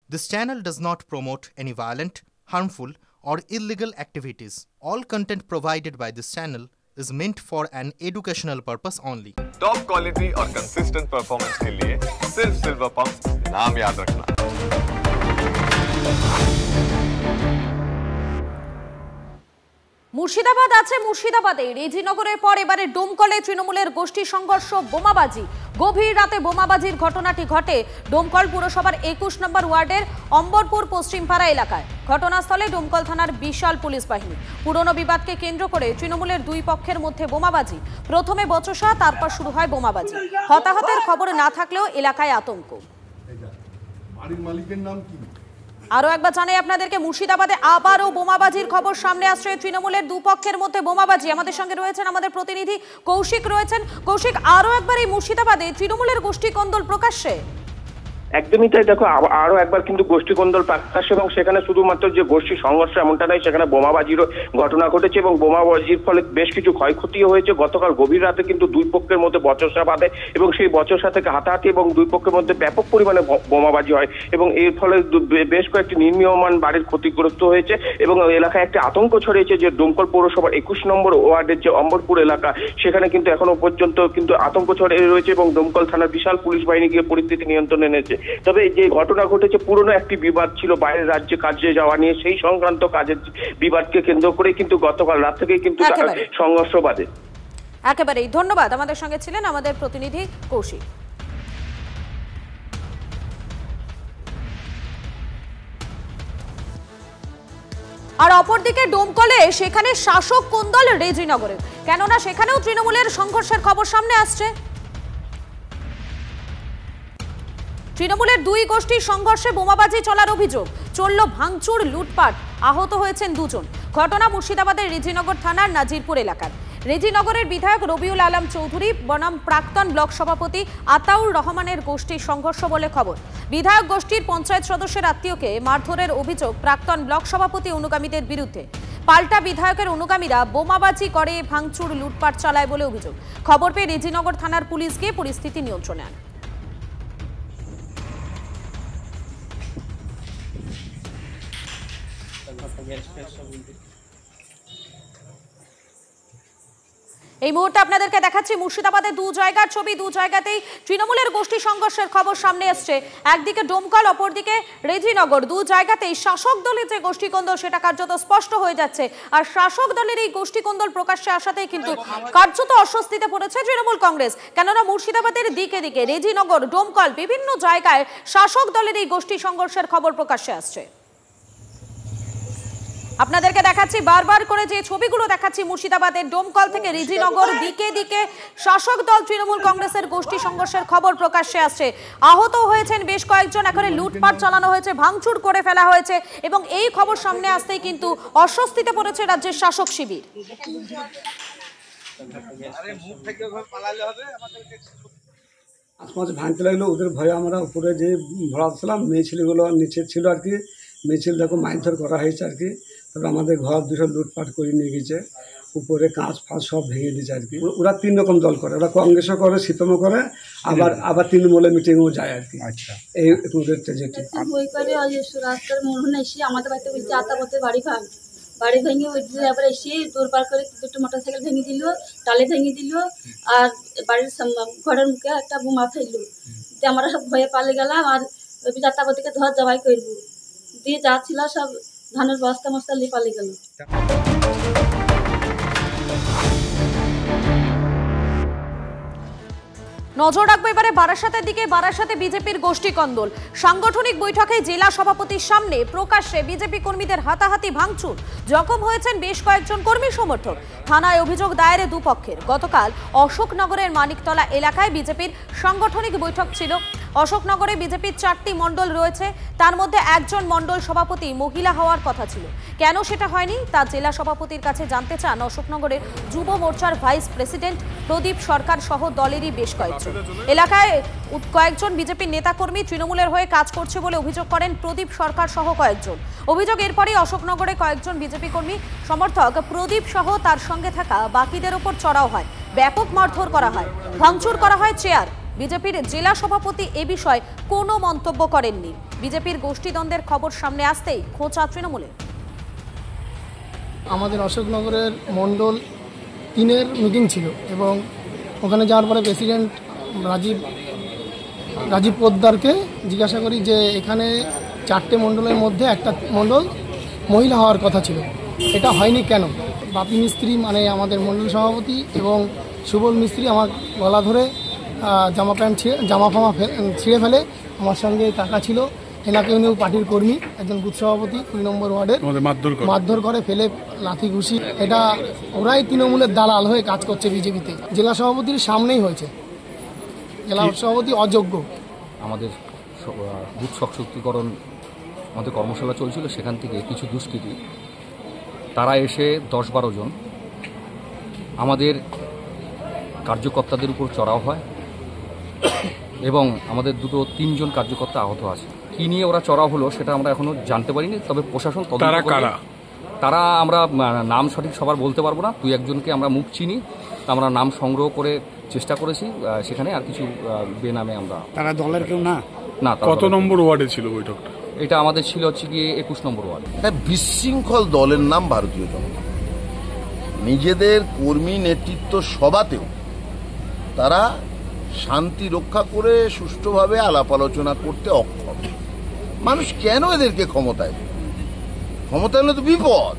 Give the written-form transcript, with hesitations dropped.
This channel does not promote any violent, harmful, or illegal activities. All content provided by this channel is meant for an educational purpose only. Top quality और consistent performance के लिए सिर्फ silver pump नाम याद रखना। মুর্শিদাবাদ আছে মুর্শিদাবাদে রেজিনগরের পর এবারে ডোমকলে তৃণমূলের গোষ্ঠী সংঘর্ষ বোমাবাজি গভীর রাতে বোমাবাজির ঘটনাটি ঘটে ডোমকল পুরসভার ২১ নম্বর ওয়ার্ডের অম্বরপুর পশ্চিমপাড়া এলাকায় ঘটনাস্থলে ডোমকল থানার বিশাল পুলিশ বাহিনী পুরনো বিবাদকে কেন্দ্র করে তৃণমূলের দুই পক্ষের মধ্যে বোমাবাজি প্রথমে বচসা তারপর শুরু হয় বোমাবাজি হতাহতের খবর না থাকলেও এলাকায় আতঙ্ক বাড়ির মালিকের নাম কি আরো একবার জানাই আপনাদেরকে মুর্শিদাবাদে আবারও বোমাবাজির খবর সামনে আসছে তৃণমূলের দুপক্ষের মধ্যে বোমাবাজি আমাদের সঙ্গে রয়েছেন আমাদের প্রতিনিধি কৌশিক রয়েছেন কৌশিক আরো একবার এই মুর্শিদাবাদে তৃণমূলের গোষ্ঠী কোন্দল প্রকাশ্যে একদমই তাই দেখো আরো একবার কিন্তু গোষ্ঠী কোন্দল প্রকাশ এবং সেখানে শুধুমাত্র যে গোষ্ঠী সংঘর্ষ এমনটা নয় সেখানে বোমাবাজিরও ঘটনা ঘটেছে এবং বোমাবাজির ফলে বেশ কিছু ক্ষয়ক্ষতিও হয়েছে গতকাল গভীর রাতে কিন্তু দুই পক্ষের মধ্যে বচসা বাঁধে এবং সেই বচসা থেকে হাতাহাতি এবং দুই পক্ষের মধ্যে ব্যাপক পরিমাণে বোমাবাজি হয় এবং এর ফলে বেশ কয়েকটি নির্মীয়মান বাড়ির ক্ষতিগ্রস্ত হয়েছে এবং এলাকায় একটি আতঙ্ক ছড়িয়েছে যে ডোমকল পৌরসভার ২১ নম্বর ওয়ার্ডের যে অম্বরপুর এলাকা সেখানে কিন্তু এখনো পর্যন্ত কিন্তু আতঙ্ক ছড়িয়ে রয়েছে এবং ডোমকল থানার বিশাল পুলিশ বাহিনী গিয়ে পরিস্থিতি নিয়ন্ত্রণে এনেছে তবে যে ঘটনা ঘটেছে পুরনো একটি বিবাদ ছিল বাইরের রাজ্যে কাজে যাওয়া নিয়ে সেই সংক্রান্ত কাজের বিবাদকে কেন্দ্র করে কিন্তু গতকাল রাত থেকে কিন্তু সংঘর্ষ বাধে একেবারেই ধন্যবাদ আমাদের সঙ্গে ছিলেন আমাদের প্রতিনিধি কৌশিক আর অপরদিকে ডোমকলে সেখানে শাসক কোন্দল রেজিনগরে কেননা সেখানেও তৃণমূলের সংঘর্ষের খবর সামনে আসছে তৃণমূলের দুই গোষ্ঠীর সংঘর্ষে বোমাবাজি চলার অভিযোগ চলল ভাঙচুর লুটপাট আহত হয়েছেন দুজন ঘটনা মুর্শিদাবাদের রেজিনগর থানার নাজিরপুর এলাকার রেজিনগরের বিধায়ক রবিউল আলম চৌধুরী বনাম প্রাক্তন ব্লক সভাপতি আতাউর রহমানের গোষ্ঠীর সংঘর্ষ বলে খবর বিধায়ক গোষ্ঠীর পঞ্চায়েত সদস্যের আত্মীয়কে মারধরের অভিযোগ প্রাক্তন ব্লক সভাপতি অনুগামীদের বিরুদ্ধে পাল্টা বিধায়কের অনুগামীরা বোমাবাজি করে ভাঙচুর লুটপাট চালায় বলে অভিযোগ খবর পেয়ে রেজিনগর থানার পুলিশ গিয়ে পরিস্থিতি নিয়ন্ত্রণে আনে এই মুহূর্তে আপনাদেরকে দেখাচ্ছি মুর্শিদাবাদের দু জায়গার ছবি দু জায়গাতেই তৃণমূলের গোষ্ঠী সংঘর্ষের খবর সামনে আসছে একদিকে ডোমকল অপরদিকে রেজিনগর দু জায়গাতেই শাসক দলের যে গোষ্ঠী কোন্দল সেটা কার্যত স্পষ্ট হয়ে যাচ্ছে আর শাসক দলের এই গোষ্ঠী কোন্দল প্রকাশ্যে আসাতেই কিন্তু কার্যত অস্বস্তিতে পড়েছে তৃণমূল কংগ্রেস কেননা মুর্শিদাবাদের দিকে দিকে রেজিনগর ডোমকল বিভিন্ন জায়গায় শাসক দলের এই গোষ্ঠী সংঘর্ষের খবর প্রকাশ্যে আসছে আপনাদেরকে দেখাচ্ছি বারবার করে যে ছবিগুলো দেখাচ্ছি মুর্শিদাবাদের ডোমকল থেকে রেজিনগর দিকে দিকে শাসক দল তৃণমূল কংগ্রেসের গোষ্ঠী সংঘর্ষের খবর প্রকাশ্যে আসছে আহত হয়েছেন বেশ কয়েকজন এখানে লুটপাট চালানো হয়েছে ভাঙচুর করে ফেলা হয়েছে এবং এই খবর সামনে আসতেই কিন্তু অস্বস্তিতে পড়েছে রাজ্যের শাসক শিবির আশপাশে ভাঙতে লাগলো ওদের ভয়ে আমরা উপরে যে ভরাচ্ছিলাম মেয়ে ছেলেগুলো নিচে ছিল আর কি মেয়ে ছেলেটাকে মারধর করা হয়েছে আর কি তারপর আমাদের ঘর দুটো লুটপাট করে নিয়ে গেছে উপরে কাঁচ ফাঁচ সব ভেঙে দিয়েছে আর কি ওরা তিন রকম দল করে ওরা কংগ্রেসও করে সিতমও করে আবার তৃণমূলে মিটিংও যায় আর কি আচ্ছা এই ওদের যেটি ওই করে রাস্তার মোড় এসে আমাদের বাড়িতে ওই যাতাপথে বাড়ি ভেঙে ওই আবার এসে দৌড় পার করে দুটো মোটরসাইকেল ভেঙে দিল টালে ভেঙে দিল আর বাড়ির ঘরের মুখে একটা বোমা ফেললো আমরা সব ভয়ে পালে গেলাম আর ওই যাত্রাপতিকে ধর জবাই করবো দিয়ে যা ছিল সব ধানের বস্তা মস্তা নিয়ে পালে গেল নজর রাখবো এবারে বারাসাতের দিকে বারাসাতে বিজেপির গোষ্ঠী কোন্দল সাংগঠনিক বৈঠকে জেলা সভাপতির সামনে প্রকাশ্যে বিজেপি কর্মীদের হাতাহাতি ভাঙচুর জখম হয়েছেন বেশ কয়েকজন কর্মী সমর্থক থানায় অভিযোগ দায়েরে দুপক্ষের গতকাল অশোকনগরের মানিকতলা এলাকায় বিজেপির সাংগঠনিক বৈঠক ছিল অশোকনগরে বিজেপির ৪টি মণ্ডল রয়েছে তার মধ্যে একজন মণ্ডল সভাপতি মহিলা হওয়ার কথা ছিল কেন সেটা হয়নি তা জেলা সভাপতির কাছে জানতে চান অশোকনগরের যুব মোর্চার ভাইস প্রেসিডেন্ট প্রদীপ সরকার সহ দলেরই বেশ কয়েকজন এলাকায় কয়েকজন বিজেপির নেতাকর্মী তৃণমূলের হয়ে কাজ করছে বলে অভিযোগ করেন প্রদীপ সরকার সহ কয়েকজন অভিযোগ এরপরই অশোকনগরে কয়েকজন বিজেপি কর্মী সমর্থক প্রদীপ সহ তার সঙ্গে থাকা বাকিদের ওপর চড়াও হয় ব্যাপক মারধর করা হয় ভাঙচুর করা হয় চেয়ার বিজেপির জেলা সভাপতি এ বিষয়ে কোনো মন্তব্য করেননি। বিজেপির গোষ্ঠীদ্বন্দ্বের খবর সামনে আসতেই খোঁচা তৃণমূলের। আমাদের অশোকনগরের মণ্ডল 3-এর মিটিং ছিল এবং ওখানে যাওয়ার পরে প্রেসিডেন্ট রাজীব পোদ্দারকে জিজ্ঞাসা করি যে এখানে 4টে মণ্ডলের মধ্যে একটা মণ্ডল মহিলা হওয়ার কথা ছিল, এটা হয়নি কেন? বাপি মিস্ত্রি মানে আমাদের মণ্ডল সভাপতি এবং সুবল মিস্ত্রি আমার গলা ধরে জামা ফামা ছিঁড়ে ফেলে, আমার সঙ্গে টাকা ছিল, এনাকে উনিও পার্টির কর্মী, একজন বুথ সভাপতি 2 নম্বর ওয়ার্ডের, মারধর করে ফেলে লাথি ঘুষি। এটা ওরাই তৃণমূলের দালাল হয়ে কাজ করছে বিজেপিতে। জেলা সভাপতির সামনেই হয়েছে, জেলা সভাপতি অযোগ্য। আমাদের বুথ শক্তিকরণ আমাদের কর্মশালা চলছিল, সেখান থেকে কিছু দুষ্কৃতী তারা এসে 10-12 জন আমাদের কার্যকর্তাদের উপর চড়াও হয় এবং আমাদের 2-3 জন কার্যকর্তা আহত আছে। কি নিয়ে ওরা চড়াও হলো সেটা আমরা এখনো জানতে পারিনি, তবে প্রশাসন তদন্ত করবে। তারা আমরা নাম সঠিক সবার বলতে পারবো না, 2-1 আমরা মুখ চিনি, আমরা নাম সংগ্রহ করে চেষ্টা করেছি, সেখানে আর কিছু বেনামে আমরা। তারা দলের কেউ না? না। কত নম্বর ওয়ার্ডে ছিল বৈঠকটা? এটা আমাদের ছিল গিয়ে 21 নম্বর ওয়ার্ড। বিশৃঙ্খল দলের নাম ভারতীয় জনতা। নিজেদের কর্মী নেতৃত্ব সভাতেও তারা শান্তি রক্ষা করে সুষ্ঠুভাবে আলাপ আলোচনা করতে অক্ষম। মানুষ কেন এদেরকে ক্ষমতায় হলে তো বিপদ।